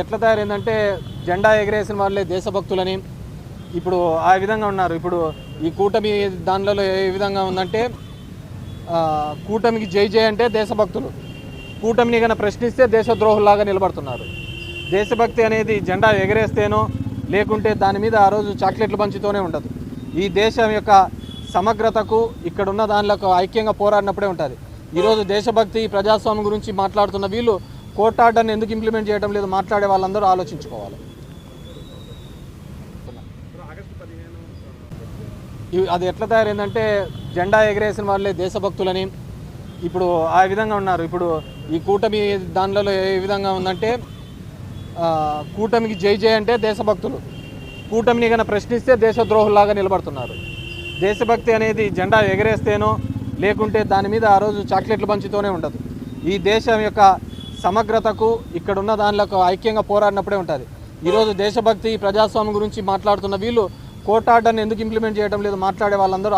ఎట్లా తయారైందంటే జెండా ఎగరేసిన వాళ్ళే దేశభక్తులని ఇప్పుడు ఆ విధంగా ఉన్నారు. ఇప్పుడు ఈ కూటమి దానిలో ఏ విధంగా ఉందంటే కూటమికి జై జై అంటే దేశభక్తులు, కూటమిని కన్నా ప్రశ్నిస్తే దేశద్రోహుల్లాగా నిలబడుతున్నారు. దేశభక్తి అనేది జెండా ఎగరేస్తేనో లేకుంటే దాని మీద ఆ రోజు చాక్లెట్లు పంచుతూనే ఉండదు. ఈ దేశం యొక్క సమగ్రతకు ఇక్కడున్న దానిలో ఐక్యంగా పోరాడినప్పుడే ఉంటుంది. ఈరోజు దేశభక్తి ప్రజాస్వామ్యం గురించి మాట్లాడుతున్న వీళ్ళు కోర్టు ఆర్డర్ని ఎందుకు ఇంప్లిమెంట్ చేయడం లేదు మాట్లాడే వాళ్ళందరూ ఆలోచించుకోవాలి. అది ఎట్లా తయారైందంటే జెండా ఎగరేసిన వాళ్ళే దేశభక్తులని ఇప్పుడు ఆ విధంగా ఉన్నారు. ఇప్పుడు ఈ కూటమి దానిలో ఏ విధంగా ఉందంటే కూటమికి జై జై అంటే దేశభక్తులు, కూటమిని కన్నా ప్రశ్నిస్తే దేశద్రోహుల్లాగా నిలబడుతున్నారు. దేశభక్తి అనేది జెండా ఎగరేస్తేనో లేకుంటే దాని మీద ఆ రోజు చాక్లెట్లు పంచుతూనే ఉండదు. ఈ దేశం యొక్క సమగ్రతకు ఇక్కడున్న దానిలో ఐక్యంగా పోరాడినప్పుడే ఉంటుంది. ఈరోజు దేశభక్తి ప్రజాస్వామ్యం గురించి మాట్లాడుతున్న వీళ్ళు కోర్టు ఆర్డర్ని ఎందుకు ఇంప్లిమెంట్ చేయడం లేదు మాట్లాడే వాళ్ళందరూ